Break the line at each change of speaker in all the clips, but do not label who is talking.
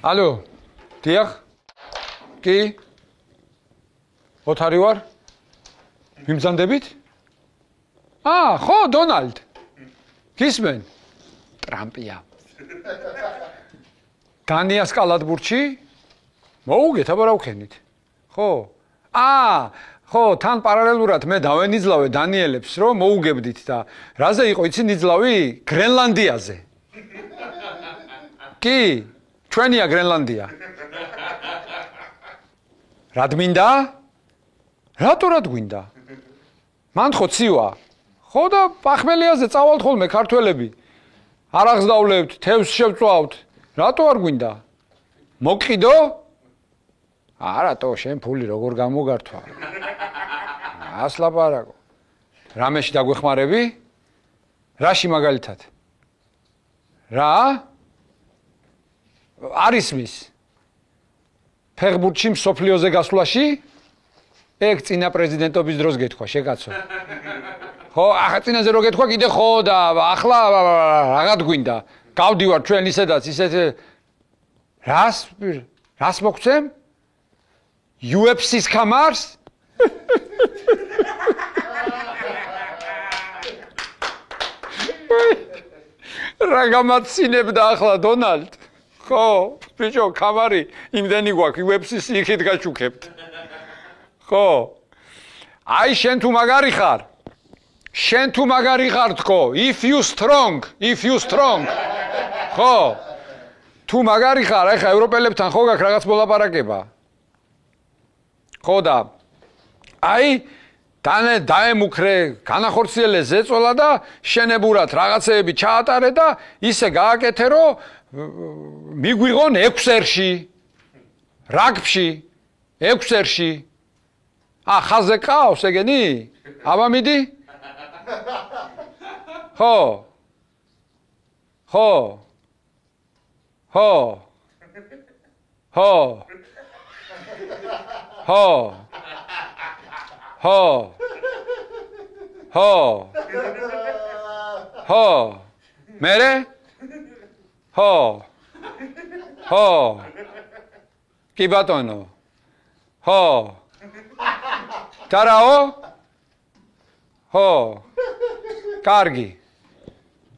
Алло, დიახ? კი? ოთარი ვარ? მიმზანდებით? ხო, დონალდ. გისმენ? ტრამპია. დანიას კალათბურთში? მოუგეთ, აბა რა ვქენით? ხო. ხო, თან პარალელურად მე დავენიძლავე დანიელებს, რომ მოუგებდით და რაზე იყო იცი ნიძლავი? გრენლანდიაზე. კი, ჩვენია გრენლანდია. რად მინდა? რატო რად გვინდა? მან ხო ცივა. ხო და პახმელიაზე წავალთ ხოლმე ქართველები. არახს დავლებთ, თევზს შევწვავთ. რატო არ გვინდა? მოგყიდო? რატო შენ ფული როგორ გამოგართვა? ასლაპარაკო. რამეში დაგვეხმარები? რაში მაგალითად? რა? არის მის ფეხბურთში მსოფლიოზე გასვლაში? ეგ წინა პრეზიდენტობის დროს გეთქვა, შეკაცო. ხო, ახლა წინაზე რო გეთქვა კიდე ხო და ახლა რაღაც გვინდა. გავდივარ ჩვენ ისედაც ისეთ რას მოგცემ? UFC-ს ხამარს? რა გამაცინებდა ახლა დონალდ? ხო, ბიჭო, ხამარი იმდენი გვაქვს, UFC-ს იქით გაჩუქებთ. ხო. აი შენ თუ მაგარი ხარ? შენ თუ მაგარი ხარ თქო, if you strong. ხო. თუ მაგარი ხარ, ახლა ევროპელებთან ხო გაქვს რაღაც მოლაპარაკება? ხო და აი დაემუქრე, განახორციელე ზეწოლა და შენებურად რაღაცეები ჩაატარე და ისე გააკეთე, რომ მიგვიღონ 6 ერში. რაგბში 6 ერში. ხაზე ყავს ეგენი? აბა მიდი? ხო. ხო. ხო. ხო. ხო. ხო. ხო. ხო. მერე? ხო. ხო. კი ბატონო. ხო. დარაო? ხო. კარგი.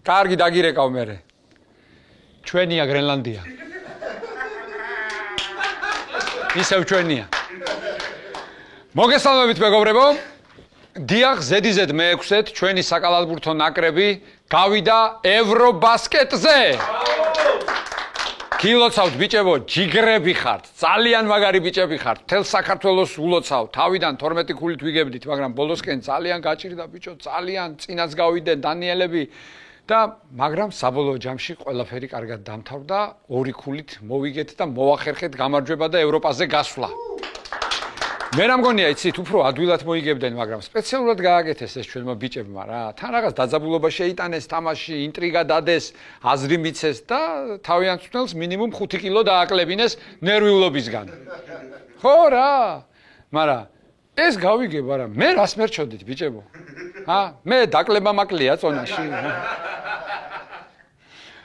კარგი დაგირეკავ მერე. ჩვენია გრენლანდია. ისევ ჩვენია. მოგესალმებით მეგობრებო. დიახ, ზედიზედ მე-6-ეთ ჩვენი საკალათბურთო ნაკრები გავიდა ევრობასკეტზე. გილოცავთ ბიჭებო, ჯიგრები ხართ, ძალიან მაგარი ბიჭები ხართ. მთელ საქართველოს ულოცავ, თავიდან 12 ქულით ვიგებდით, მაგრამ ბოლოსკენ ძალიან გაჭირდა ბიჭო, ძალიან წინაც გავიდნენ დანიელები და მაგრამ საბოლოო ჯამში ყველაფერი კარგად დამთავრდა, 2 ქულით მოვიგეთ და მოვახერხეთ გამარჯვება და ევროპაზე გასვლა. მე რა მგონია იცით, უფრო ადვილად მოიგებდნენ, მაგრამ სპეციალურად გააკეთეს ეს ჩვენმა ბიჭებმა რა. თან რაღაც დაძაბულობა შეიტანეს თამაში, ინტრიგა დადეს, აზრი მიცეს და თავიანთ მწვრთნელს მინიმუმ 5 კილო დააკლებინეს ნერვიულობისგან. ხო რა. მაგრამ ეს გავიგებ, არა, მე რას მერჩოდით ბიჭებო? მე დაკლება მაკლია წონაში.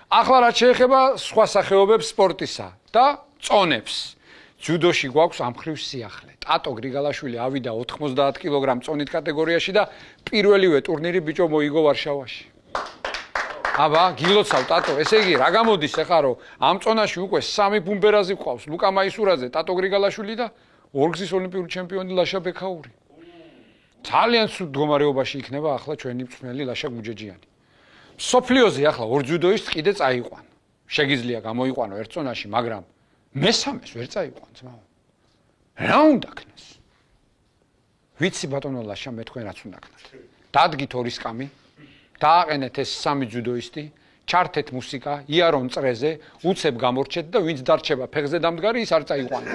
ახლა რაც შეეხება სხვა სახეობებს სპორტისა და წონებს. ჯუდოში გვაქვს ამ ხრივ სიახლე. ტატო გრიგალაშვილი ავიდა 90 კილოგრამ წონით კატეგორიაში და პირველივე ტურნირი ბიჭო მოიგო ვარშავაში. აბა, გილოცავ ტატო, ესე იგი რა გამოდის ახლა რომ ამ წონაში უკვე 3 ბუმბერაზი გვყავს, ლუკა მაისურაძე, ტატო გრიგალაშვილი და ორგზის ოლიმპიური ჩემპიონი ლაშა ბექაური. ძალიან სულ მდგომარეობაში იქნება ახლა ჩვენი მწვრთნელი ლაშა გუჯეჯიანი. სოფლიოზე ახლა ორ ჯუდოისტს კიდე წაიყვან. შეგიძლია გამოიყვანო ერთ წონაში, მაგრამ მესამეს ვერ წაიყვან ძმა. რა უნდა ქნას? ვიცი ბატონო ლაშა მე თქვენ რაც უნდა ქნათ. დადგით ორი სკამი, დააყენეთ ეს 3 ჯუდოისტი, ჩართეთ მუსიკა, იარონ წრეზე, უცებ გამორჩეთ და ვინც დარჩება ფეხზე დამდგარი, ის არ წაიყვანოთ.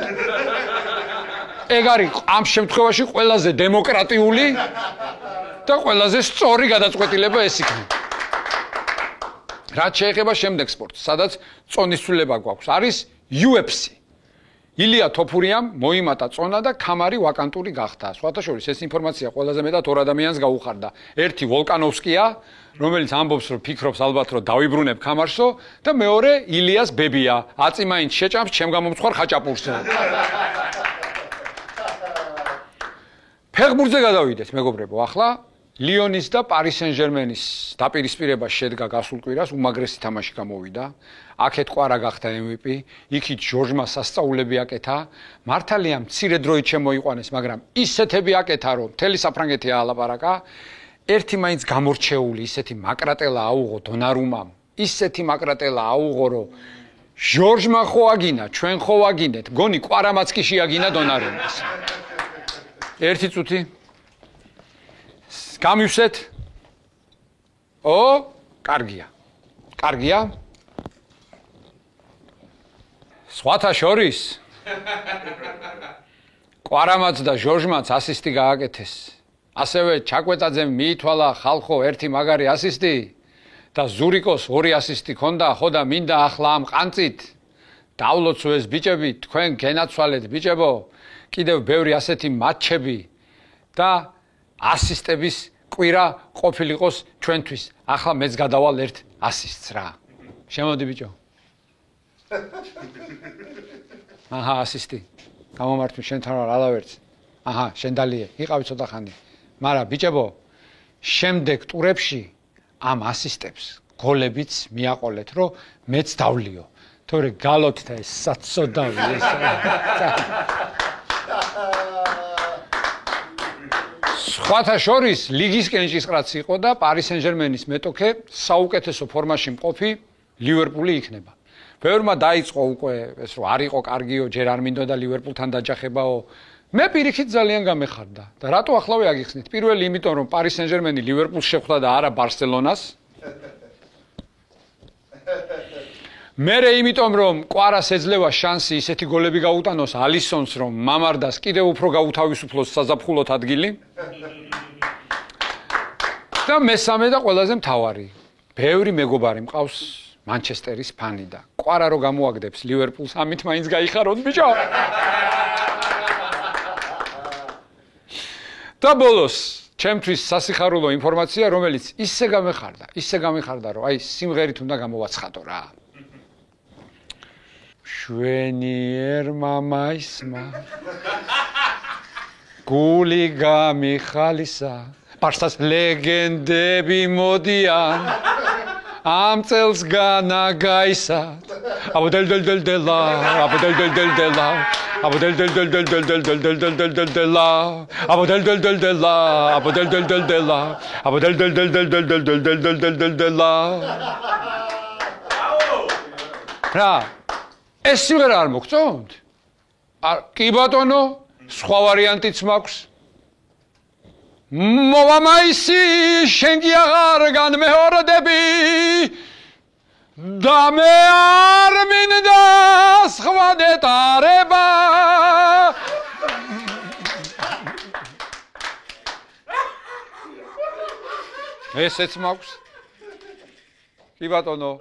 ეგ არის ამ შემთხვევაში ყველაზე დემოკრატიული და ყველაზე სწორი გადაწყვეტილება ეს იქნება. რაც შეეხება შემდეგ სპორტს, სადაც წონისწულება გვაქვს, არის UFC. ილია თოფურიამ მოიმატა წონა და ქამარი ვაკანტური გახდა. სხვათა შორის ეს ინფორმაცია ყველაზე მეტად ორ ადამიანს გაუხარდა. ერთი ვოლკანოვსკია, რომელიც ამბობს, რომ ფიქრობს ალბათ, რომ დავიბრუნებ ქამარსო და მეორე ილიას ბებია. აწი მაინც შეჭამს ჩემ გამომწვარ ხაჭაპურსო. ფეხბურთზე გადავიდეთ, მეგობრებო, ახლა ლიონის და პარი სენ-ჟერმენის დაპირისპირება შედგა გასულ კვირას, უმაგრესი თამაში გამოვიდა. აქეთ ყვარა გახდა MVP, იქით ჟორჟმა სასწაულები აკეთა. მართალია მცირე დროით შემოიყვანეს, მაგრამ ისეთები აკეთა, რომ მთელი საფრანგეთი აალაპარაკა. ერთი მაინც გამორჩეული, ისეთი მაკრატელა აუღო დონარუმამ. ისეთი მაკრატელა აუღო, რომ ჟორჟმა ხო აგინა, ჩვენ ხო ვაგინეთ, გონი ყვარამაც კი შეაგინა დონარუმას. ერთი წუთი გამივსეთ. კარგია. კარგია. სხვათა შორის ყვარამაც და ჟორჟმაც ასისტი გააკეთეს. ასევე ჩაკვეტაძემ მიითვალა ხალხო ერთი მაგარი ასისტი და ზურიკოს 2 ასისტი ქონდა, ხო და მინდა ახლა ამ ყანწით დავლოცო ეს ბიჭები, თქვენ გენაცვალეთ ბიჭებო, კიდევ ბევრი ასეთი მატჩები და ასისტების კვირა ყოფილიყოს ჩვენთვის. ახლა მეც გადავალ ერთ ასისტს რა. შემოდი ბიჭო. აჰა, ასისტი. გამომართვი შენთან რა ალავერც. აჰა, შენ დალიე, იყავი ცოტა ხანი. მაგრამ ბიჭებო, შემდეგ ტურებში ამ ასისტებს გოლებიც მიაყოლეთ, რომ მეც დავლიო. თორე გალოთ და ეს საცოდავი ეს. სხვათა შორის ლიგის კენჭისყრაც იყო და პარი სენ-ჟერმენის მეტოქე საუკეთესო ფორმაში მყოფი ლივერპული იქნება. ბევრმა დაიწყო უკვე ეს რომ არ იყო კარგიო, ჯერ არ მინდოდა ლივერპულთან დაჯახებაო. მე პირიქით ძალიან გამეხარდა და რატო ახლავე აგიხსნით? პირველი იმიტომ რომ პარი სენ-ჟერმენი ლივერპულს შეხვდა და არა ბარსელონას. მერე იმიტომ რომ ყვარას ეძლევა შანსი ისეთი გოლები გაუტანოს ალისონს, რომ მამარდას კიდევ უფრო გაუთავისუფლოს საზაფხულოთ ადგილი. და მესამე და ყველაზე მთავარი, ბევრი მეგობარი მყავს მანჩესტერის ფანი და ყვარა რო გამოაგდებს ლივერპულს, ამით მაინც გაიხაროთ ბიჭო. და ბოლოს ჩემთვის სასიხარულო ინფორმაცია, რომელიც ისე გამეხარდა, რომ აი სიმღერით უნდა გამოვაცხადო რა. შვენიერმა მაისმა გული გამიხალისა, პარსას ლეგენდები მოდიან, ამ წელს განაგაისა. აბოდელდელდელდელა, აბოდელდელდელდელა, აბოდელდელდელდელდელდელდელდელდელდელდელა, აბოდელდელდელდელა, აბოდელდელდელდელა, აბოდელდელდელდელდელდელდელდელდელდელა. რა, ეს სიმღერა არ მოგწონთ? კი ბატონო, სხვა ვარიანტიც მაქვს. მოვამაისი, შენ კი აღარ განმეორდები და მე არ მინდა სხვა დეტარება. ესეც მაქვს. კი ბატონო.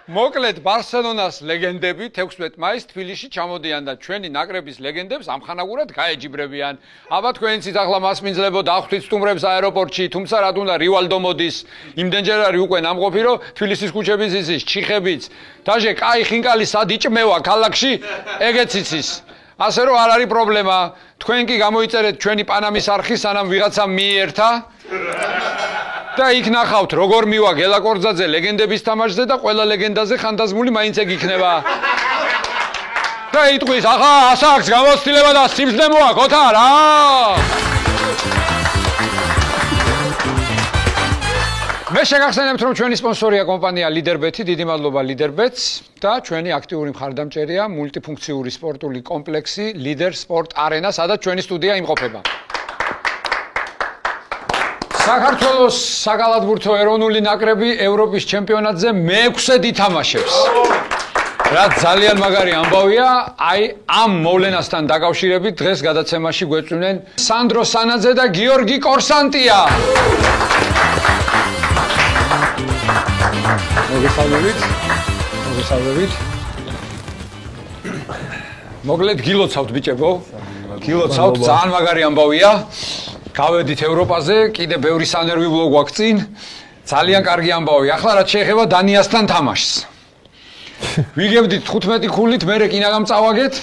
მოკლედ ბარსელონას ლეგენდები 16 მაისს თბილისში ჩამოდიან და ჩვენი ნაკრების ლეგენდებს ამხანაგურად გაეჯიბრებიან. აბა თქვენიცით ახლა მასმინძლებო დახვით სტუმრებს აეროპორტში, თუმცა რა თუნდა რივალდო მოდის. იმდენჯერ არის უკვე ნამყოფი, რომ თბილისის ქუჩების იცის, ჩიხებიც. დაჟე კაი ხინკალი სად იჭმევა ქალაქში, ეგეც იცის. ასე რომ არ არის პრობლემა. თქვენ კი გამოიწერეთ ჩვენი პანამის არხი, სანამ ვიღაცამ მიიერთა. და იქ ნახავთ როგორ მივა გელა კორძაძე ლეგენდების თამაშზე და ყველა ლეგენდაზე ხანდაზმული მაინც ეგ იქნება. და იტყვის, ახლა ასაკს გამოცდილება და სიმძნე მოაქვს რა. მე შეგახსენებთ რომ ჩვენი სპონსორია კომპანია ლიდერბეთი, დიდი მადლობა ლიდერბეთს და ჩვენი აქტიური მხარდამჭერია მულტიფუნქციური სპორტული კომპლექსი ლიდერ სპორტ არენა, სადაც ჩვენი სტუდია იმყოფება. საქართველოს საკალათბურთო ეროვნული ნაკრები ევროპის ჩემპიონატზე მე-6-ედ ითამაშებს. რაც ძალიან მაგარი ამბავია, აი ამ მოვლენასთან დაკავშირებით დღეს გადაცემაში გვეწვნენ სანდრო სანაძე და გიორგი კორსანტია. მოგესალმებით. მოკლედ გილოცავთ ბიჭებო. გილოცავთ, ძალიან მაგარი ამბავია. გავედით ევროპაზე, კიდე ბევრი სანერვიულო გვაქვს წინ. ძალიან კარგი ამბავი. ახლა რაც შეეხება დანიასთან თამაშს. ვიგებდით 15 ქულით, მერე კინაგამ წავაგეთ.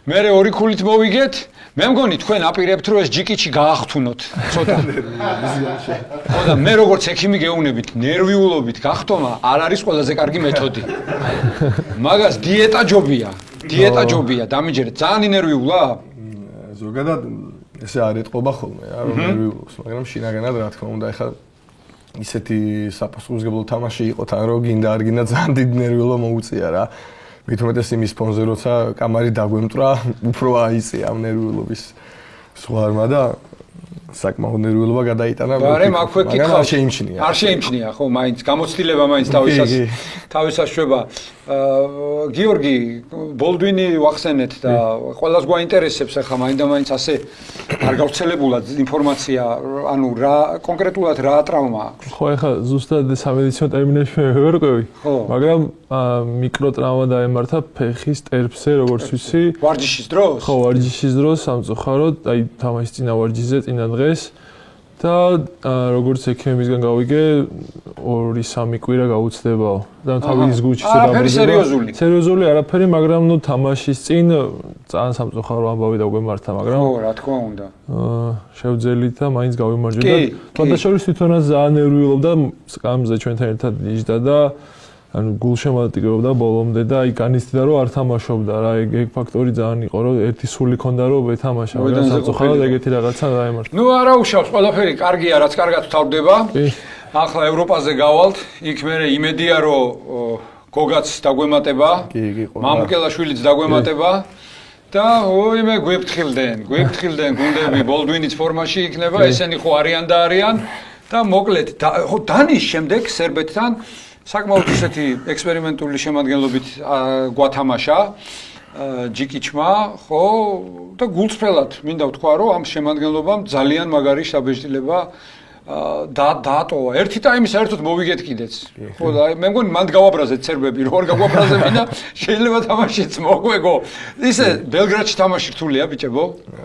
მერე 2 ქულით მოვიგეთ. მე მგონი თქვენ აპირებთ რომ ეს ჯიკიჩი გაახთუნოთ ცოტა. ხო და მე როგორც ექიმი გეუბნებით, ნერვიულობით გახტომა არ არის ყველაზე კარგი მეთოდი. მაგას დიეტა ჯობია. დიეტა ჯობია, დამიჯერეთ. ძალიან ინერვიულა?
ზოგადად ესე არ ეტყობა ხოლმე, რომ ნერვიულობს, მაგრამ შინაგანად რა თქმა უნდა, ეხლა ისეთი საპასუხისმგებლო თამაში იყო თან რომ გინდა არ გინდა ძალიან დიდი ნერვიულობა მოუწია რა. მით უმეტეს იმის ფონზე როცა კამარი დაგვემტრა, უფრო აიწია ამ ნერვიულობის ზღვარმა და საკმაოდ ნერვიულობა გადაიტანა.
მაგრამ აქვე კითხავ
არ შეიმჩნია.
არ შეიმჩნია, ხო, მაინც გამოცდილება მაინც თავისას შვება. გიორგი, ბოლდვინი ვახსენეთ და ყველას გვაინტერესებს ახლა მაინდა-მაინც ასე არ გავრცელებულად ინფორმაცია, ანუ რა კონკრეტულად რა ტრავმა აქვს.
ხო, ახლა ზუსტად სამედიცინო ტერმინებში ვერ ვყვევი, მაგრამ მიკროტრავმა დაემართა ფეხის ტერფზე, როგორც ვიცი.
ვარჯიშის დროს? ხო,
ვარჯიშის დროს სამწუხაროდ, აი თამაშის წინა ვარჯიშზე წინა დღეს და როგორც ექიმებისგან გავიგე 2-3 კვირა გაუცდებაო. და თავის გუჩში
არაფერი სერიოზული.
სერიოზული არაფერი, მაგრამ ნუ თამაშის წინ ძალიან სამწუხარო ამბავი დაგვემართა, მაგრამ
ხო, რა თქმა უნდა.
შევძელით და მაინც გავიმარჯვეთ და თანდაშორის თვითონაც ძალიან ნერვიულობდა სკამზე ჩვენთან ერთად იჯდა და ანუ გულშემატკივრობდა ბოლომდე და აი განიცდიდა რომ არ თამაშობდა რა, ეგ ფაქტორი ძალიან იყო რომ ერთი სული ქონდა რომ ვეთამაშა, მაგრამ სამწუხაროდ ეგეთი რაღაცა დაემართა.
ნუ არა უშავს, ყველაფერი კარგია, რაც კარგად ვთავდება. ახლა ევროპაზე გავალთ, იქ მე იმედია რომ გოგაც დაგვემატება, მამუკელაშვილიც დაგვემატება და ოიმე გვეფთხილდნენ გუნდები, ბოლდვინიც ფორმაში იქნება, ესენი ხო არიან და არიან და მოკლედ ხო დანის შემდეგ სერბეთთან საკმაოდ ისეთი ექსპერიმენტული შემადგენლობით გვათამაშა ჯიკიჩმა, ხო და გულწრფელად მინდა ვთქვა, რომ ამ შემადგენლობამ ძალიან მაგარი შთაბეჭდილება დაატოვა. ერთი ტაიმი საერთოდ მოვიგეთ კიდეც. ხო და მე მგონი მანდ გავაბრაზეთ სერბები, რო არ გავაბრაზებინ და შეიძლება თამაშიც მოგვეგო. ისე ბელგრადში თამაში რთულია ბიჭებო?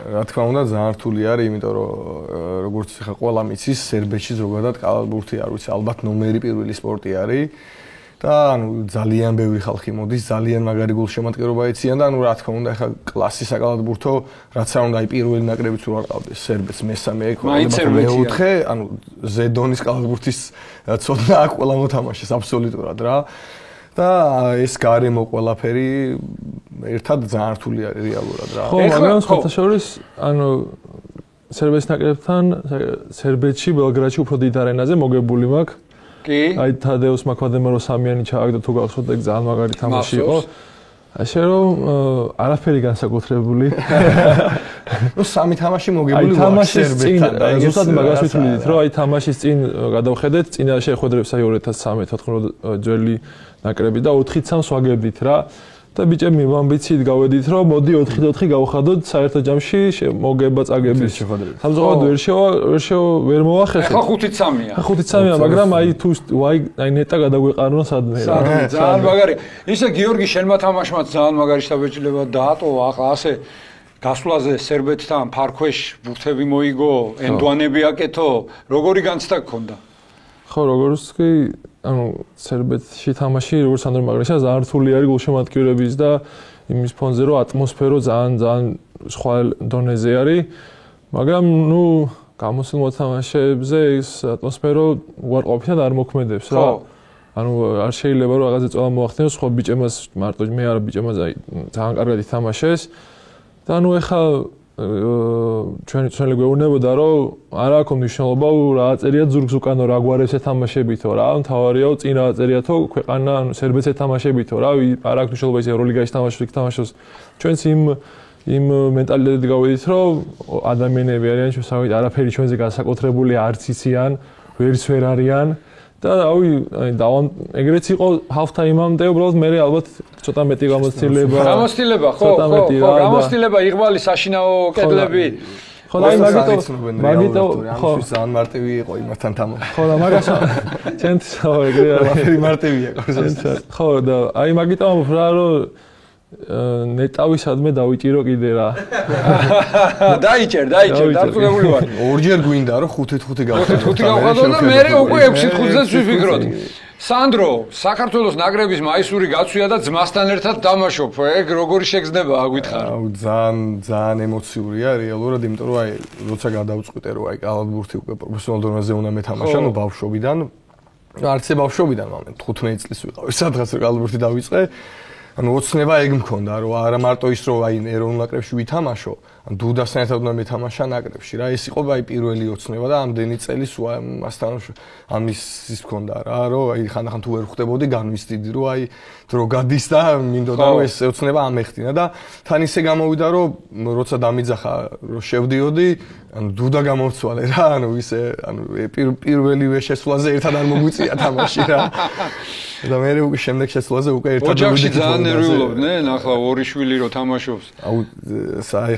რა თქმა უნდა ძალიან რთული არის, იმიტომ რომ როგორც ხა ყველა მიცის, სერბეთში ზოგადად კალათბურთი არ ვიცი, ალბათ ნომერი პირველი სპორტი არის. და ანუ ძალიან ბევრი ხალხი მოდის, ძალიან მაგარი გულშემატკივრობა ეციან და ანუ რა თქმა უნდა ახლა კლასი საკალათბურთო, რაც არ უნდა აი პირველი ნაკრებიც რო არ ყავდეს სერბეთს მესამე მეოთხე, ანუ ზედონის კალათბურთის ცოდნა აქვს ყველა მოთამაშეს აბსოლუტურად რა. და ეს გარემო ყველაფერი ერთად ძალიან რთული არის რეალურად რა.
ხო, მაგრამ სხვათაშორის ანუ სერბეთის ნაკრებთან სერბეთში, ბელგრადში უფრო დიდ არენაზე მოგებული მაქვს.
კი.
აი თადეუს მაქვადემო რო სამიანი ჩააგდა თუ გახსოვთ, ეგ ძალიან მაგარი თამაში იყო. ასე რომ არაფერი განსაკუთრებული.
ნუ სამი თამაში მოგებული
ვარ სერბეთთან და ზუსტად მაგას ვთვლით, რომ აი თამაშის წინ გადავხედეთ, წინა შეხვედრებს აი 2013-14 ძველი ნაკრები და 4-3 ვაგებდით რა. და ბიჭები ამბიციით გავედით, რომ მოდი 4-4 გავხადოთ საერთო ჯამში მოგება წაგების შეხვედრები. სამწუხაროდ ვერ მოახერხეთ.
ახლა 5-3-ია.
5-3-ია, მაგრამ აი თუ აი ნეტა გადაგვეყარნო სადმე რა.
ძალიან მაგარი. ისე გიორგი შენმა თამაშმაც ძალიან მაგარი შთაბეჭდილება დაატოვა, ახლა ასე გასვლაზე სერბეთთან ფარქვეშ ბურთები მოიგო, ენდვანები აკეთო, როგორი განცდა გქონდა?
ხო, როგორც კი ანუ სერბეთში თამაში როგორც ანდრო მაგრაშა ძალიან რთული არის გულშემატკივრების და იმის ფონზე რომ ატმოსფერო ძალიან სხვა დონეზე არის, მაგრამ ნუ გამოსულ მოთამაშეებზე ეს ატმოსფერო უარყოფითად არ მოქმედებს რა. ანუ არ შეიძლება რომ რაღაცა წოლა მოახდინოს, სხვა ბიჭემას მარტო მე არა ბიჭემას აი ძალიან კარგად ითამაშეს და ნუ ეხა ჩვენი წველი გვეუბნებოდა რომ არ აქვს მნიშვნელობა რა აწერია ზურგს უკანო რა გვარებს ეთამაშებითო რა მთავარია წინ რა აწერიათო ქვეყანა ანუ სერბეთს ეთამაშებითო რა არ აქვს მნიშვნელობა ის ევროლიგაში თამაშობს ჩვენც იმ მენტალიტეტით გავედით რომ ადამიანები არიან შესაძლოა არაფერი ჩვენზე განსაკუთრებული არც იციან ვერც ვერ არიან და ეგრეც იყო half time-ამდე უბრალოდ მე ალბათ ცოტა მეტი
გამოცდილება ხო გამოცდილება იღბალი საშინაო კედლები
ხო და მაგიტო
ხო ძალიან მარტივი იყო იმასთან თამაში
ხო და მაგას ცენტრ ეგრე
არის მარტივია
ხო და აი მაგიტო რა რომ ნეტავისადმე დავიჭირო კიდე რა.
დაიჭერ, დარწმუნებული ვარ.
ორჯერ გვინდა რომ 5-5 გავხადო.
5 გავხადო და მე უკვე 6-5-ზე ვიფიქროთ. სანდრო, საქართველოს ნაკრების მაისური გაცვია და ძმასთან ერთად დამაშობ. ეგ როგორი შეგრძნება აგვითხარ?
ძალიან ემოციურია რეალურად, იმიტომ რომ აი როცა გადავწყვიტე რომ აი კალათბურთი უკვე პროფესიონალ დონეზე უნდა მეთამაშა, ნუ ბავშვობიდან. არც ბავშვობიდან, მაგრამ 15 წლის ვიყავი, სადღაც კალათბურთი დავიწყე. ანუ ოცნება ეგ მქონდა რომ არა მარტო ის რომ აი ეროვნულ ნაკრებში ვითამაშო, ან დუდასთან ერთად უნდა მეთამაშა ნაკრებში რა, ეს იყო აი პირველი ოცნება და ამდენი წელი მასთან ამის ის მქონდა რა, რომ აი ხანდახან თუ ვერ ხვდებოდი განვისდიდი რომ აი დრო გადის და მინდოდა რომ ეს ოცნება ამეხტინა და თან ისე გამოვიდა რომ როცა დამიძახა რომ შევდიოდი, ანუ დუდა გამოვცვალე რა, ანუ ისე ანუ პირველივე შესვლაზე ერთად არ მოგვიწია თამაში რა. და მე უკვე შემდეგ შესვლაზე უკვე ერთად
ოჯახში ძალიან ნერვიულობდნენ, ახლა ორი შვილი რო თამაშობს.
აუ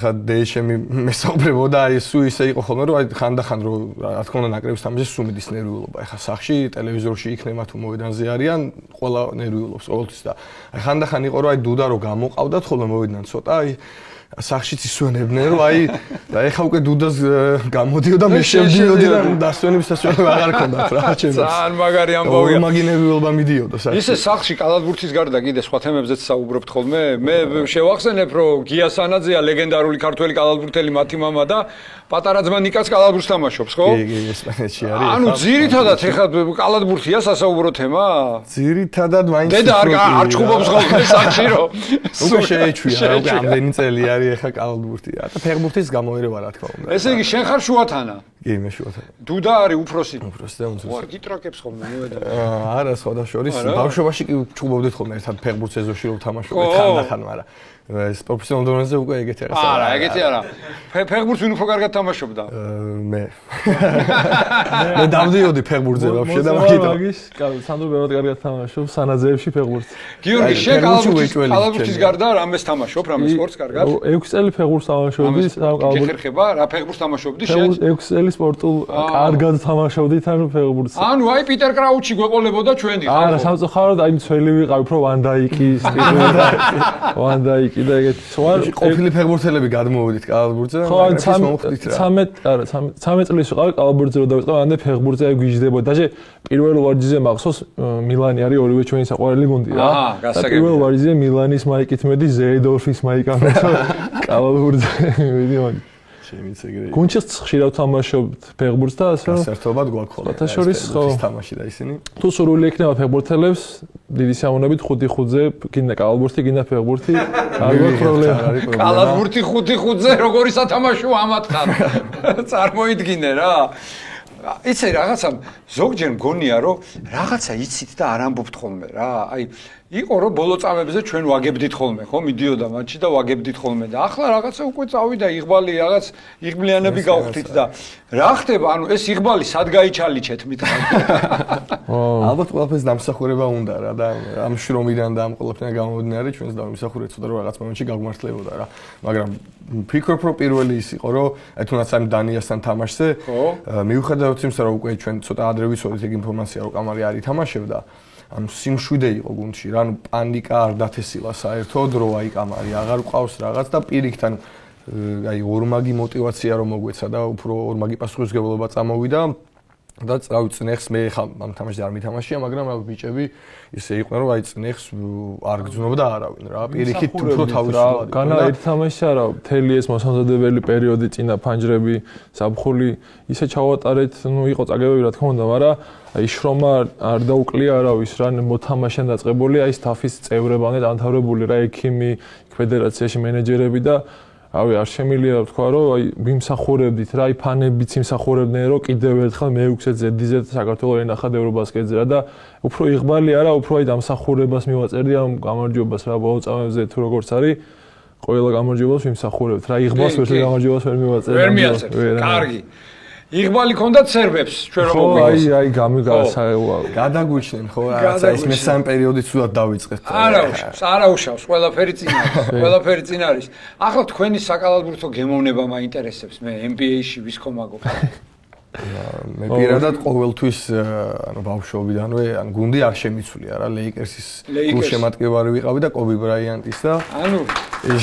ხა დეშემი მესაუბრებოდა, აი სულ ისე იყო ხოლმე რომ აი ხანდახან რო რა თქმა უნდა ნაკრების თამაშზე სულ მიდის ნერვიულობა. ახლა სახში ტელევიზორში იქნება თუ მოედანზე არიან, ყველა ნერვიულობს ყოველთვის და აი ხანდახან იყო რომ აი დუდა რო გამოყავდათ ხოლმე მოვიდნენ ცოტა აი სახშიც ისვენებდნენ რომ აი და ეხა უკვე დუდას გამოდიოდა მე შევდიოდი და დასვენების სასვენები აღარ ქონდათ რა ჩემს.
ძალიან მაგარი ამბავია.
მაგინებიულობა მიდიოდა სახში.
ისე სახში კალათბურთის გარდა კიდე სხვა თემებზეც საუბრობთ ხოლმე. მე შევახსენებ რომ გია სანაძეა ლეგენდარული ქართველი კალათბურთელი მათი მამა და პატარა ძმა ნიკაც კალათბურთს თამაშობს, ხო?
კი, ესპანეთში არის.
ანუ ძირითადად ეხა კალათბურთია სასაუბრო თემა?
ძირითადად მაინც
დედა არ ჩხუბობს ხოლმე სახში რომ
უკვე შეეჩვია, უკვე ამდენი წელი არის ეხა კალათბურთია და ფეხბურთის გამოერევა რა თქმა უნდა.
ესე იგი შენ ხარ შუათანა?
კი, მე შუათანა.
დუდა არის უფროსი.
უფროსი და უმცროსი.
ვარ გიტრაკებს ხოლმე მოედა.
არა, სხვადასხვა. ბავშვობაში კი ჩხუბობდით ხოლმე ერთად ფეხბურთს ეზოში რომ თამაშობდით ხანდახან, მაგრამ ეს პროფესიონალ დონეზე უკვე ეგეთი არა.
არა, ეგეთი არა. ფეხბურთს ვინ უფრო კარგად თამაშობდა?
მე. მე დავდიოდი ფეხბურთზე ბავშვი და მაგითო.
მაგის, სანდრო ბევრად კარგად თამაშობს სანაძეებში ფეხბურთს.
გიორგი, შენ კალათბურთის გარდა რამეს თამაშობ, რამე სპორტს კარგად?
6 წელი ფეხბურთს თამაშობდი, კალათბურთს.
გეხერხება, რა ფეხბურთს თამაშობდი შენ?
6 წელი სპორტულ კარგად თამაშობდი თან ფეხბურთს.
ანუ აი პიტერ კრაუჩი გვეყოლებოდა ჩვენი ხალხო.
არა, სამწუხაროდ აი მცველი ვიყავ, უფრო ვანდაიკის ვანდაიკი და ეგეთი სხვა
ყოფილი ფეხბურთელები გადმოვედით კალათბურთზე და მაგას მომხდით რა.
13 წლის ვიყავი კალათბურთზე რომ დავიწყე, მანამდე ფეხბურთზე გვიჯდებოდა. დაჟე პირველ ვარჯიშზე მახსოვს მილანი არის ორივე ჩვენი საყვარელი გუნდი რა. და პირველ ვარჯიშზე მილანის მაიკით მედი ზეედორფის მაიკა მეთო კალათბურთზე მედი მაგ
შემიცეგრე.
გუნჩის ხშირად თამაშობთ ფეხბურთს და ასე რომ
საერთოდ გვაქვს
და შორის ხო
თამაში და ისინი.
თუ სურვილი ექნება ფეხბურთელებს, დიდი სამოვნებით 5-5-ზე გინდა კალათბურთი, გინდა ფეხბურთი, არ გვაქვს პრობლემა.
კალათბურთი 5-5-ზე როგორი სათამაშო ამათთან. წარმოიდგინე რა. იცი რაღაცა ზოგჯერ მგონია რომ რაღაცა იცით და არ ამბობთ ხოლმე რა. აი იყო რომ ბოლო წამებზე ჩვენ ვაგებდით ხოლმე, ხო? მიდიოდა მატჩი და ვაგებდით ხოლმე და ახლა რაღაცა უკვე წავიდა იღბალი, რაღაც იღბლიანები გავხდით და რა ხდება? ანუ ეს იღბალი სად გაიჩალიჩეთ მითხარ?
ალბათ ყველაფერს დამსახურება უნდა რა და ამ შრომიდან და ამ ყველაფერიდან გამომდინარე ჩვენს დამსახურება ცოტა რომ რაღაც მომენტში გაგმართლებოდა რა. მაგრამ ფიქრობ რომ პირველი ის იყო რომ აი თუნდაც ამ დანიასთან თამაშზე მიუხედავად იმისა რომ უკვე ჩვენ ცოტა ადრე ვიცოდით ეგ ინფორმაცია რომ კამარი არ ითამაშებდა ანუ სიმშვიდე იყო გუნდში რა, ანუ პანიკა არ დათესილა საერთოდ, რომ აი კამარი აღარ ყავს რაღაც და პირიქით ანუ აი ორმაგი мотиваცია რომ მოგვეცა და უფრო ორმაგი პასუხისმგებლობა წამოვიდა და წავიწნეხს მე ხა ამ თამაშზე არ მითამაშია, მაგრამ აი ბიჭები ისე იყვნენ რომ აი წნეხს არ გძნობდა არავინ რა, პირიქით უფრო თავისუფლად.
განა ერთ თამაში არა, მთელი ეს მოსამზადებელი პერიოდი წინა ფანჯრები, ზაფხული ისე ჩავატარეთ, ნუ იყო წაგებები რა თქმა უნდა, მაგრამ აი შრომა არ დაუკლია არავის რა, მოთამაშენ დაწყებული, აი სტაფის წევრებამდე დამთავრებული რა, ექიმი, ფედერაციაში მენეჯერები და ავი არ შემიძლია თქვა რომ აი ვიმსახურებდით რა, აი ფანებიც იმსახურებდნენ რომ კიდევ ერთხელ მე-6-ზე ზედიზედ საქართველოს ენახად ევრობასკეტზე რა და უფრო იღბალი არა, უფრო აი დამსახურებას მივაწერდი ამ გამარჯვებას რა ბოლო წამებზე თუ როგორც არის ყველა გამარჯვებას ვიმსახურებთ რა, იღბალს ვერ გამარჯვებას ვერ მივაწერდი.
ვერ მიაწერთ. კარგი. იღბალი ქონდათ სერბებს ჩვენ რომ
მოგვიგოს. ხო, აი
გადაგვიჩნენ ხო, რაღაცა ის მესამე პერიოდი ცუდად დავიწყეთ.
არაუშავს, ყველაფერი წინ არის, ყველაფერი წინ არის. ახლა თქვენი საკალათბურთო გემოვნება მაინტერესებს მე NBA-ში ვის ხომაგობთ?
მე პირადად ყოველთვის ანუ ბავშვობიდანვე ან გუნდი არ შემიცვლია რა ლეიკერსის გულშემატკივარი ვიყავი და კობი ბრაიანტის და
ანუ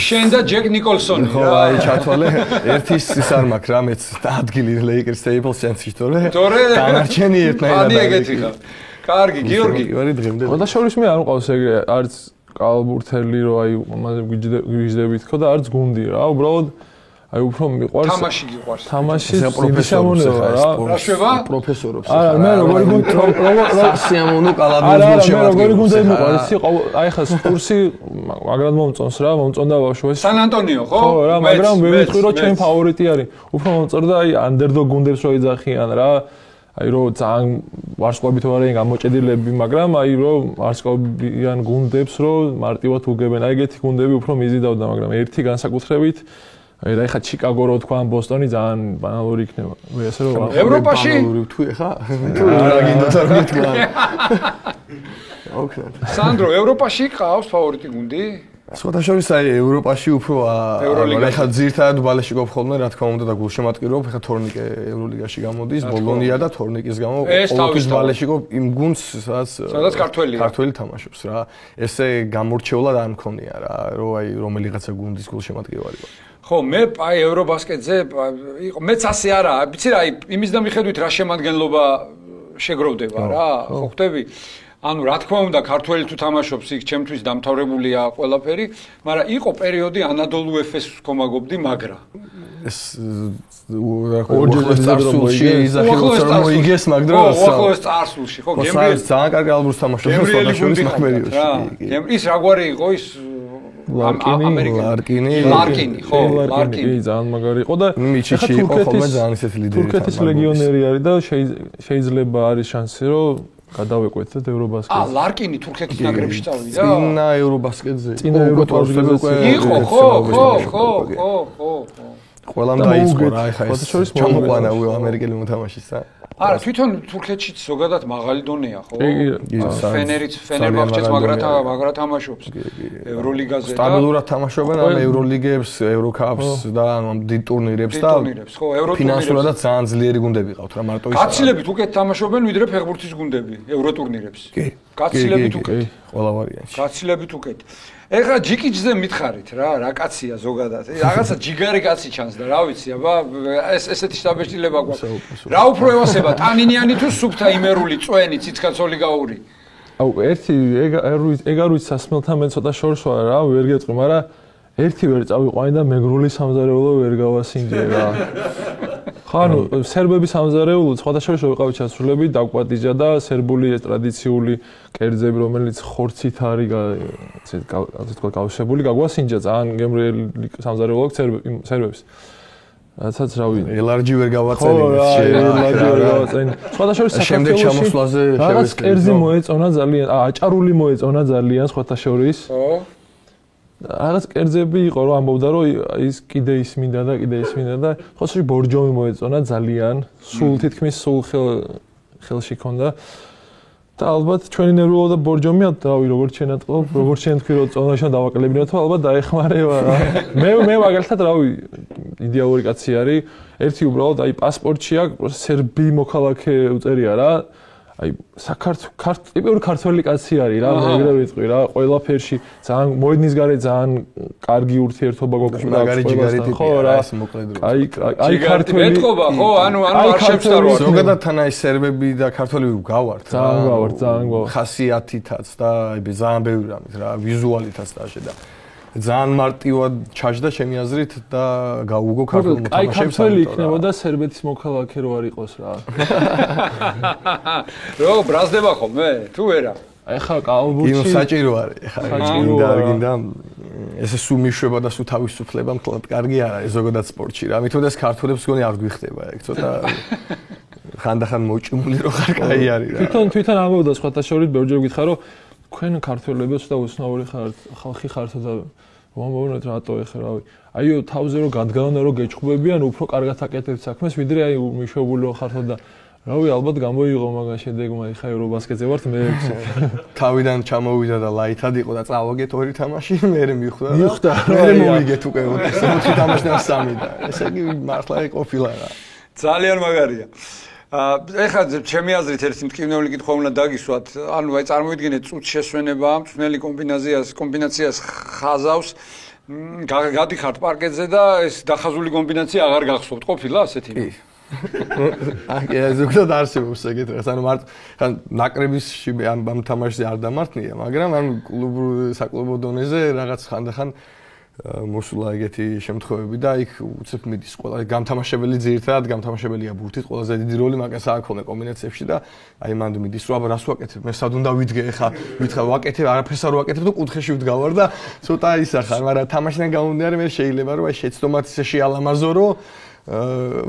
შენ და ჯეკ ნიკოლსონი
ხო აი ჩათვალე ერთის ის არ მაქვს რა მეც ადგილი ლეიკერს ტეიბლ სენსში თორე დანარჩენი ერთნაირად
აი ეგეთი ხარ კარგი გიორგი
და შორის მე არ მყავს ეგრე არც კალბურთელი რო აი ამაზე გვიჯდებით ხო და არც გუნდი რა უბრალოდ აი უფრო მიყვარს
თამაში გიყვარს
თამაში პროფესიონალურია რა
რა შვება
პროფესორობს
არა მე როგორი
სასიამოვნო კალაბურს
გულშემატკივარი არა მე როგორი გუნდები მიყვარს აი ხა სპურსი მაგრად მომწონს რა მომწონდა ბავშვობაში
სან ანტონიო ხო
ხო რა მაგრამ მე ვიტყვი რომ ჩემი ფავორიტი არის უფრო მომწონდა აი ანდერდოგ გუნდებს რო იძახიან რა აი რო ძალიან ვარსკვლავით ვარ გამოჭედილები მაგრამ აი რო ვარსკვლავიან გუნდებს რო მარტივად უგებენ აი ეგეთი გუნდები უფრო მიზიდავდა მაგრამ ერთი განსაკუთრებით აი რა ხა ჩიკაგო რო თქვა ბოსტონი ძალიან ბანალური იქნება მე ასე რომ
ევროპაში
თუ ხა რა გინდათ არ მითქვა ოკეი
სანდრო ევროპაში ყავს ფავორიტი გუნდი
სხვადასხვა აი ევროპაში უფრო ხა ძირთად ბალეშიკობ ხოლმე რა თქმა უნდა და გულშემატკივრობ ხა თორნიკე ევროლიგაში გამოდის ბოლონია და თორნიკის გამო ყოველთვის ბალეშიკობ იმ გუნდს
სადაც ქართველი
თამაშობს რა ესე გამორჩეულად არ მქონია რა რომ აი რომელიღაცა გუნდის გულშემატკივარი
ხო მე აი ევრობასკეტზე იყო მეც ასე არა ვიცი რა აი იმის და მიხედვით რა შემადგენლობა შეგროვდება რა ხო ხტები ანუ რა თქმა უნდა ქართველი თუ თამაშობს იქ ჩემთვის დამთავრებულია ყველაფერი მაგრამ იყო პერიოდი ანადოლუ ეფესს კომაგობდი მაგრა
ეს ორჯერ წარსულში იზახილოს რომ მოიგეს მაგრამ
ხო წარსულში ხო
გემრიელი ძალიან კარგი ალბურს თამაშობს სხვადასხვა მახმერიოში
ის რაგვარი იყო ის ლარკინი ხო ლარკინი
ძალიან მაგარი იყო და
მიჩიჩი იყო ხოლმე ძალიან ისეთი ლიდერი
თურქეთის ლეგიონერი არის და შეიძლება არის შანსი რომ გადავეკვეთეთ ევრობასკეტზე.
ლარკინი თურქეთის ნაკრებში წავიდა?
წინა ევრობასკეტზე.
წინა ევროპასკეტზე
იყო, ხო.
ყველამ დაიწყო რა, ეხა ეს ჩამოყვანა ამერიკელი მოთამაშისა.
არა, თვითონ თურქეთშიც ზოგადად მაღალი დონეა, ხო? ფენერბახჩეც მაგრა თამაშობს ევროლიგაზე და
სტაბილურად თამაშობენ ამ ევროლიგებს, ევროკაპს და ამ დიდ ტურნირებს და ფინანსურადაც ძალიან ძლიერი გუნდები ყავთ რა, მარტო ის.
გაცილებით უკეთ თამაშობენ ვიდრე ფეხბურთის გუნდები ევროტურნირებს.
კი.
გაცილებით უკეთ.
ყველა ვარიანტში.
გაცილებით უკეთ. ეხლა ჯიკიჩზე მითხარით რა კაცია ზოგადად. რაღაცა ჯიგარი კაცი ჩანს და რა ვიცი, აბა ესეთი შტაბეჭდილება გვაქვს. რა უფრო ევასება ტანინიანი თუ სუფთა იმერული წვენი ციცკაცოლი გაური?
აუ ერთი ეგ არ ვიცი სასმელთან მე ცოტა შორს ვარ რა, ვერ გეტყვი, მაგრამ ერთი ვერ წავიყვანი და მეგრული სამზარეულო ვერ გავასინჯე რა. ხანუ სერბების სამზარეულო სხვადასხვა ვიყავით ჩასრულები, დაგვკვატიჯა და სერბული ტრადიციული კერძები, რომელიც ხორცით არის ასე თქვა გავშებული, გაგვასინჯა ძალიან გემრიელი სამზარეულო აქვს სერბების. რაცაც რავი,
ელარჯი ვერ გავაწერინე.
სხვადასხვა
შემდეგ ჩამოსვლაზე
რაღაც კერძი მოეწონა ძალიან, აჭარული მოეწონა ძალიან სხვადასხვა.
ხო.
რაღაც კერძები იყო რომ ამბობდა რომ ის კიდე ისმინდა და ხოსში ბორჯომი მოეწონა ძალიან სულ თითქმის სულ ხელში ქონდა და ალბათ ჩვენი ნერვულობა და ბორჯომი რავი როგორც შენატყო როგორც შენ თქვი რომ წონაშან დავაკლებინოთ ალბათ დაეხმარევა რა მე მაგალითად რავი იდეალური კაცი არის ერთი უბრალოდ აი პასპორტში აქვს სერბი მოქალაქე უწერია რა აი ტიპური ქართველი კაცი არის რა მე ეგრე ვიტყვი რა ყველაფერში ძალიან მოედნის გარეთ ძალიან კარგი ურთიერთობა გვაქვს
მაგარი ჯიგარი ტიპია რა ეს მოკლედ რო
აი ქართველი ეთყობა ხო ანუ არ შევსტაროთ
ზოგადად თან აი სერბები და ქართველები გავართ
ძალიან გავართ
ხასიათითაც და აი ძალიან ბევრი რამით რა ვიზუალითაც და და ძალიან მარტივად ჩაჯდა ჩემი აზრით და გაუგო ქართულ მოთამაშეებს.
აი ქართველი იქნებოდა სერბეთის მოქალაქე რო არ იყოს რა.
რო ბრაზდება ხოლმე თუ ვერა.
აი ხა კალბურთში
იმ საჭირო არის. ხა გინდა ესე სულ მიშვება და სულ თავისუფლება მთლად კარგი არა ეს ზოგადად სპორტში რა. მithოდეს ქართველებს გონი არ გვიხდება ეგ ცოტა ხანდახან მოჭმული რო ხარ კაი არის რა.
თვითონ ამბობდა სხვათა შორის ბევრჯერ გითხა რომ თქვენ ქართველები ცოტა უცნაური ხართ ხალხი ხართ და მომავნოთ რატო ეხლა რავი აიო თავზე რო გადგავნა რო გეჭხუბებიან უფრო კარგად აკეთებთ საქმეს ვიდრე აი მიშვებული რო ხართ და რავი ალბათ გამოიღო მაგას შედეგმა ეხა ევრობასკეტზე ვართ მე
თავიდან ჩამოვიდა და ლაითად იყო და წავაგეთ ორი თამაში მე მიხვდა მე მოვიგეთ უკვე 4 თამაშიდან 3 და ესე იგი მართლა ყოფილა რა
ძალიან მაგარია. ეხლა ჩემი აზრით ერთი მტკივნეული კითხვა უნდა დაგისვათ. ანუ აი წარმოვიდგინეთ წუთს შესვენება, მწვნელი კომბინაციას ხაზავს. გადიხართ პარკეტზე და ეს დახაზული კომბინაცია აღარ გახსოვთ. ყოფილა ასეთი?
კი. აი ზოგადად არსებობს ეგეთ რაღაც. ანუ ხან ნაკრებისში ამ თამაშზე არ დამართნია, მაგრამ ანუ საკლუბო დონეზე რაღაც ხანდახან მოსულა ეგეთი შემთხვევები და იქ უცებ მიდის ყველა გამთამაშებელი ძირითადად გამთამაშებელია ბურთით ყველაზე დიდი როლი მაგას აქვს კომბინაციებში და აი მანდ მიდის რომ აბა რას ვაკეთებ მე სად უნდა ვიდგე ხა ვითხრა ვაკეთებ არაფერს არ ვაკეთებ და კუთხეში ვდგავარ და ცოტა ისახარ მაგრამ თამაშიდან გამომდინარე მე შეიძლება რომ აი შეცდომად ისე შეალამაზო რომ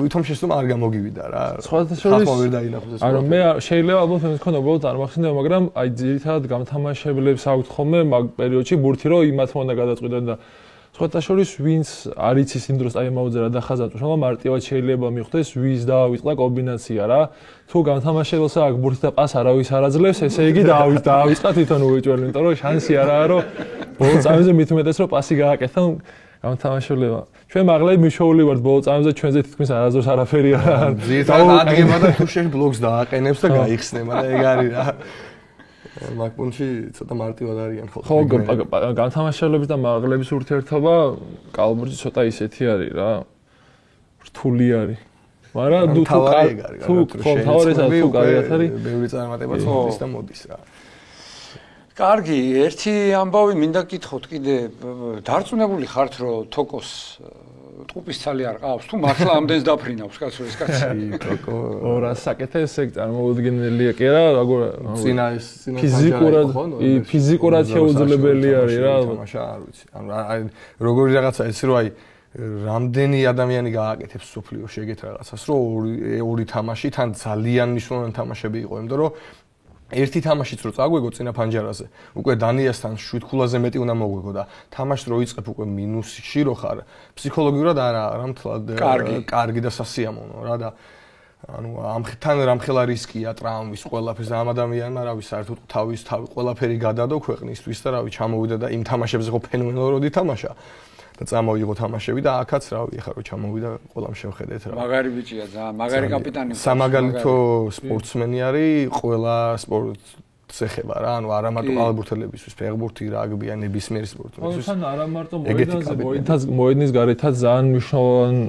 ვითომ შეცდომა არ გამოგივიდა რა
სხვათა შორის
ვერ დაილახოს
ანუ მე შეიძლება ალბათ მე მქონდა უბრალოდ არ მახსენდება მაგრამ აი ძირითადად გამთამაშებლებს აქვთ ხოლმე მაგ პერიოდში ბურთი რომ იმათ უნდა გადაწყვიტონ და სხვათა შორის ვინც არ იცის იმ დროს აი ამაუძე რა დახაზავთ რომ მარტივად შეიძლება მიხვდეს ვის დაავიწყდა კომბინაცია რა თუ გამთამაშებელს აქვს ბურთი და პას არავის არ აძლევს ესე იგი დაავიწყდა თვითონ უეჭველი იმიტომ რომ შანსი არაა რომ ბოლო წამებზე მით უმეტეს რომ პასი გააკეთონ გამთამაშებელმა ჩვენ მაღლები მიშვეული ვართ ბოლო წამებზე ჩვენზე თითქმის არასდროს არაფერი არ არის
ძირითადად ადგება და თუ შენ ბლოგს დააყენებს და გაიხსნება და ეგ არის რა მაგპუნში ცოტა მარტივად არიან ხო
გამთამაშებლების და მაღლების ურთიერთობა კალბურში ცოტა ისეთი არის რა რთული არის მაგრამ თუ თავარესა თუ კარგად არის
ბევრი წარმატება ცოტის და მოდის რა
კარგი ერთი ამბავი მინდა გითხოთ კიდე დარწმუნებული ხართ რომ თოკოს ტყუპის ცალი არ ყავს თუ მართლა ამდენს დაფრინავს კაცო ეს კაცი
თოკო
ორა საკეთეს ეგ წარმოუდგენელია კი რა როგორ
წინა
ფიზიკურად შეუძლებელი არის რა
თამაშა არ ვიცი ანუ როგორი რაღაცა ის რომ აი რამდენი ადამიანი გააკეთებს სოფლიოში ეგეთ რაღაცას რომ ორი თამაში თან ძალიან მნიშვნელოვანი თამაშები იყო იმიტომ რომ ერთი თამაშიც რო წაგვეგო წინა ფანჯარაზე უკვე დანიასთან 7 ქულაზე მეტი უნდა მოგვეგო და თამაშს რო იწყებ უკვე მინუსში რო ხარ ფსიქოლოგიურად არა მთლად კარგი და სასიამოვნო რა და ანუ ამხთან რამხელა რისკია ტრავმის ყველაფერს და ამ ადამიანმა რავი საერთოდ თავი ყველაფერი გადადო ქვეყნისთვის და რავი ჩამოვიდა და იმ თამაშებზე ხო ფენომენალურად ითამაშა და წამოიღო თამაშები და აქაც რავი ახლა რო ჩამოვიდა ყველამ შევხედეთ რა
მაგარი ბიჭია ძალიან მაგარი კაპიტანი
სამაგალითო სპორტსმენი არის ყველა სპორტს ეხება რა ანუ არა მარტო კალბურთელებისთვის ფეხბურთი რაგბი ან ნებისმიერი სპორტისთვის
თან არა მარტო მოედნის გარეთაც ძალიან მნიშვნელოვანი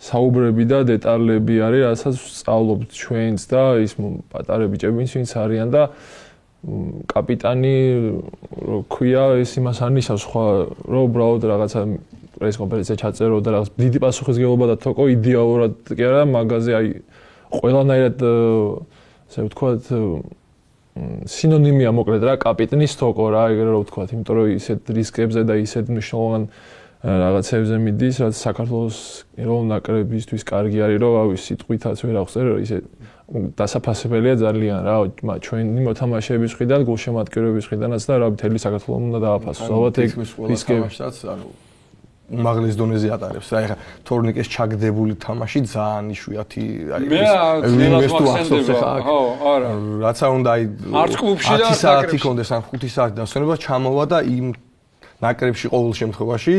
საუბრები და დეტალები არის რასაც სწავლობთ ჩვენც და ის პატარა ბიჭები ვინც არიან და კაპიტანი როქვია ეს იმას არნიშნავს სხვა რომ უბრალოდ რაღაცა პრეს კონფერენცია ჩაწერო და რაღაც დიდი პასუხისმგებლობა და თოკო იდეალურად კი არა მაგაზე აი ყველანაირად ასე ვთქვათ სინონიმია მოკლედ რა კაპიტნის თოკო რა ეგრე რომ ვთქვათ იმიტომ რომ ისეთ რისკებზე და ისეთ მნიშვნელოვან რაღაცებზე მიდის რაც საქართველოს ეროვნულ ნაკრებისთვის კარგი არის რომ ავი სიტყვითაც ვერ ახსენე ისე დასაფასებელია ძალიან რა ჩვენი მოთამაშეების მხრიდან გულშემატკივრების მხრიდანაც და რა მთელი საქართველოს უნდა დააფასოს ალბათ ეგ
რისკებსაც ანუ უმაღლეს დონეზე ატარებს რა ეხა თორნიკეს ჩაგდებული თამაში ძალიან იშვიათი
აი ეს თუ ახსოვს ეხა ხო არა
რაცა უნდა აი
არც კლუბში და
10 საათი კონდეს ან 5 საათი დასვენება ჩამოვა და იმ ნაკრებში ყოველ შემთხვევაში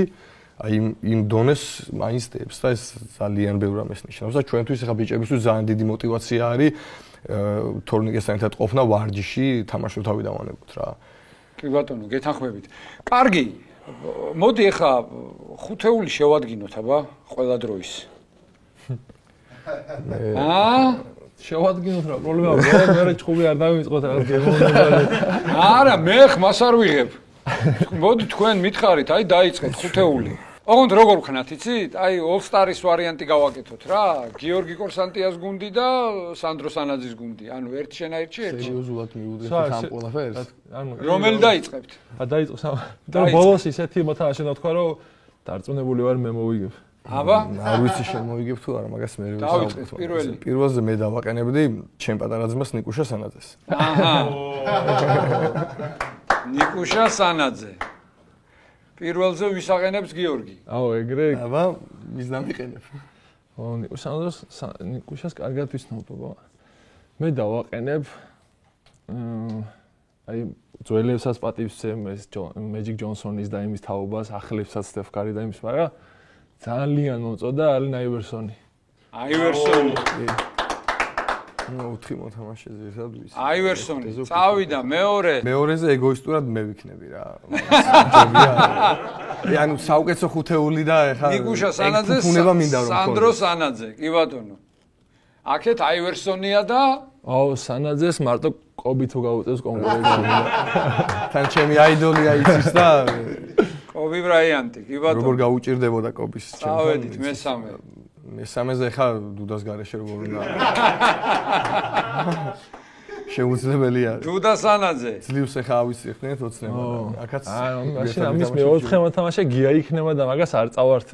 აი იმ დონეს მაინც დებს და ეს ძალიან ბევრ ამას ნიშნავს და ჩვენთვის ახლა ბიჭებისთვის ძალიან დიდი мотиваცია არის თორნიკესთან ერთად ყოფნა ვარჯიში თამაშო თავი დავანებოთ რა.
კი ბატონო, გეთანხმებით. კარგი. მოდი ახლა ხუთეული შევადგინოთ, აბა, ყველა დროის.
შევადგინოთ რა, პრობლემაა, მე ჭუბი არ დავიწყოთ რაღაც გემოვნებად.
არა, მე ხმას არ ვიღებ. მოდი თქვენ მითხარით, აი დაიწყეთ ხუთეული. ოღონდ როგორ ვქნათ, იცით? აი All-Stars ვარიანტი გავაკეთოთ რა. გიორგი კორსანტიას გუნდი და სანდრო სანაძის გუნდი. ანუ ერთი შენაერთში ერთი.
სერიოზულად მიუძღეთ ამ ყველაფერს.
ანუ
რომელი დაიწყებთ?
დაიწყოს. და ბოლოს ისეთი მოთამაშე თქვა რომ დარწმუნებული ვარ მე მოვიგებ.
აბა?
არ ვიცი შემოიგებ თუ არა, მაგას მე
დავიწყეთ პირველი.
პირველზე მე დავაყენებდი ჩემ პატარა ძმას ნიკუშა სანაძეს.
აჰა. ნიკუშა სანაძე. პირველზე ვისაყენებს გიორგი.
აუ, ეგრე.
აბა, ვის დამიყენებ?
ო, ნიკუშას კარგად ვიცნობ, ბაბა. მე დავაყენებ აი ძველებსაც პატივს ვცემ ეს მეჯიკ ჯონსონის და იმის თაობას, ახლებსაც სტეფ კარი და იმის, მაგრამ ძალიან მოწოდა ალენ აივერსონი.
აივერსონი.
ნუ 4 მოთამაშეზე ერთად ვის.
აივერსონი. წავიდა მეორე.
მეორეზე ეგოისტურად მე ვიქნები რა. ანუ საუკეთესო ხუთეული და ეხლა
ნიკუშა სანაძე, სანდრო სანაძე. კი ბატონო. აქეთ აივერსონია და
აუ სანაძეს მარტო კობი თუ გაუწევს კონკურენცია.
თან ჩემი აიდოლია იცის და
კობი ბრაიანტი, კი ბატონო.
როგორ გაუჭირდებოდა კობის ჩემთან.
წავედით მესამე.
მესამეზე ხა დუდას გარეშე როგორ უნდა. შეუძლებელი არის.
დუდა სანაძე.
ძლივს ხა ავისიხნეთ ოცნება. აქაც
მაშინ ამის მეოთხე მოთამაშე გია იქნება და მაგას არ წავართ.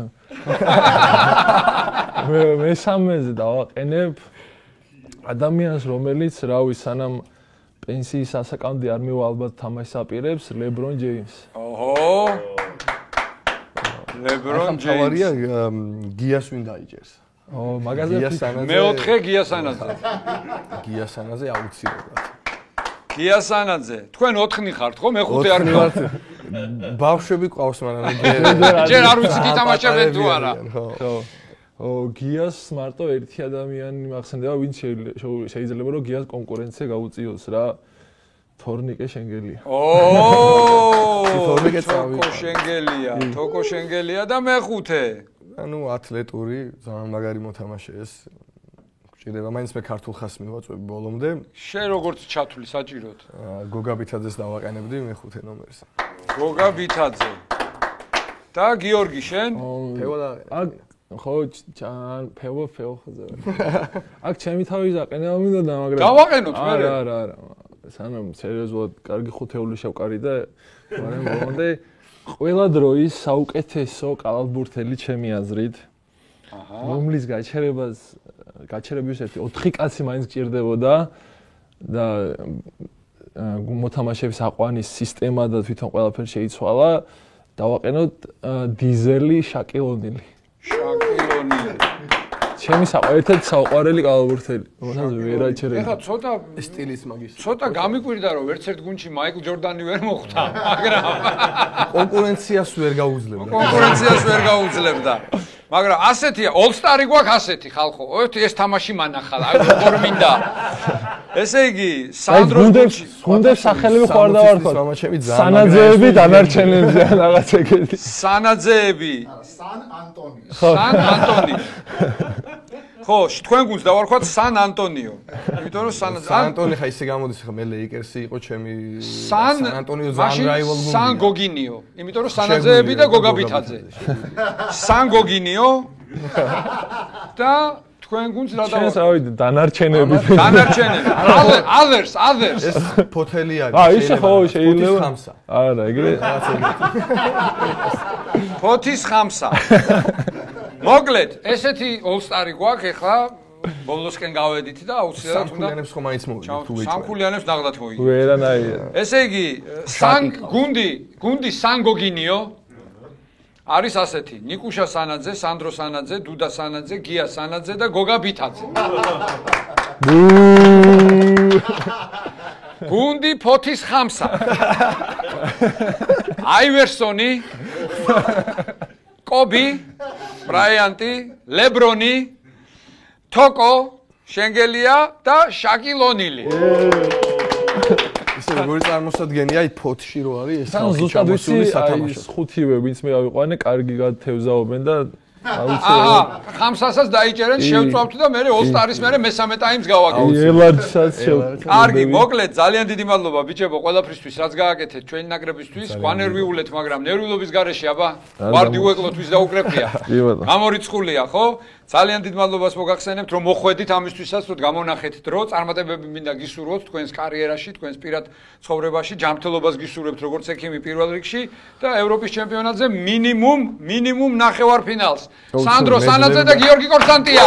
მესამეზე დავაყენებ ადამიანს რომელიც რავი სანამ პენსიის ასაკამდე არ მივა ალბათ თამაშს აპირებს ლებრონ ჯეიმს.
ოჰო. ლებრონ ჯეიმს.
გიას ვინ დაიჭერს?
მაგაზე
მეოთხე გია სანაძე.
გია სანაძე აუცილებლად.
გია სანაძე. თქვენ 4 ხართ ხო? მე 5 არ ვარ.
ბავშვები ყავს მაგრამ
ჯერ არ ვიცი კი თამაშობენ თუ არა.
ხო. გიას მარტო ერთი ადამიანი მახსენდება ვინც შეიძლება რომ გიას კონკურენცია გაუწიოს რა თორნიკე შენგელია.
თორნიკე შენგელია, თოკო შენგელია და მეხუთე.
ანუ ათლეტური ძალიან მაგარი მოთამაშე ეს. გჭირდება მაინც მე ქართულ ხაზს მივაწვევი ბოლომდე.
შენ როგორ ჩათვლი საჭიროდ?
გოგა ბითაძეს დავაყენებდი მეხუთე ნომერს.
გოგა ბითაძე. და გიორგი შენ?
ფევა და
ხო ჯან ფევა ხოზე. აქ ჩემი თავი დაყენება მინდა და მაგრამ
დავაყენოთ მე.
არა. სანამ სერიოზულად კარგი ხუთეული შევკარი და მაგრამ მომდე ყველა დროის საუკეთესო კალათბურთელი ჩემი აზრით. რომლის გაჩერების ერთი 4 კაცი მაინც გჭირდებოდა და მოთამაშეების აყვანის სისტემა და თვითონ ყველაფერი შეიცვალა. დავაყენოთ დიზელი შაკილონილი. შაკილონილი. ჩემი ერთად საყვარელი კალათბურთელი. მოთამაშე ვერ აჩერებია.
ეხლა ცოტა
სტილის მაგის.
ცოტა გამიკვირდა რომ ერთ გუნდში მაიკლ ჯორდანი ვერ მოხვდა, მაგრამ
კონკურენციას ვერ
გაუძლებდა. მაგრამ ასეთია, ოლსტარი გვაქვს ასეთი ხალხო. ეს თამაში მანახალა, როგორ მინდა. ესე იგი, სანდრო
გუნდებს სახელები ხوار დავარქვა. სანაძეები დანარჩენებზე რაღაც ეგეთი.
სანაძეები. სან ანტონი. ხო, თქვენ გუნდს დავარქვათ სან ანტონიო. იმიტომ რომ სან
ანტონი ხა ისე გამოდის ხა მე ლეიკერსი იყო ჩემი სან ანტონიო ძალიან რაივალ გუნდი.
სან გოგინიო. იმიტომ რომ სანაძეები და გოგა ბითაძე. სან გოგინიო და თქვენ გუნდს რა დავარქვათ?
შენს რავი დანარჩენები.
აზერს.
ეს ფოთელი არის.
ისე ხო შეიძლება.
ხამსა.
არა, ეგრე.
ფოთის ხამსა. მოკლედ, ესეთი ოლსტარი გვაქვს ახლა ბოლოსკენ გავედით და აუცილებლად უნდა
სამხულიანებს ხომ მაინც მოვიდეთ თუ ვეჭვი.
სამხულიანებს ნახდათ მოვიდეთ.
ვერანაირად.
ესე იგი, გუნდი სანგოგინიო არის ასეთი: ნიკუშა სანაძე, სანდრო სანაძე, დუდა სანაძე, გია სანაძე და გოგა ბითაძე. გუნდი ფოთის ხამსა. აივერსონი, კობი, ბრაიანტი, ლებრონი, თოკო, შენგელია და შაკილონილი.
ისე როგორი წარმოსადგენია ფოთში რო არის ეს ხალხი
ზუსტად ვიცი აი ხუთივე ვინც მე ავიყვანე კარგი გათევზაობენ და
ხამსასაც დაიჭერენ შევწვავთ და მე ოლსტარის მე მესამე ტაიმს გავაკეთე.
ელარჯსაც
კარგი, მოკლედ ძალიან დიდი მადლობა ბიჭებო ყველაფრისთვის რაც გააკეთეთ ჩვენი ნაკრებისთვის. გვანერვიულეთ, მაგრამ ნერვიულობის გარეშე აბა ვარდი უეკლოთ ვის დაუკრეფია. გამორიცხულია, ხო? ძალიან დიდ მადლობას მოგახსენებთ რომ მოხვედით ამისთვისაც რომ გამონახეთ დრო, წარმატებები მინდა გისურვოთ თქვენს კარიერაში, თქვენს პირად ცხოვრებაში, ჯანმრთელობას გისურვებთ როგორც ექიმი პირველ რიგში და ევროპის ჩემპიონატზე მინიმუმ ნახევარფინალს. სანდრო სანაძე და გიორგი კორსანტია.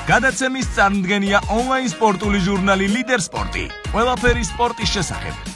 გადაცემის წარმდგენია ონლაინ სპორტული ჟურნალი ლიდერ სპორტი. ყველაფერი სპორტის შესახებ.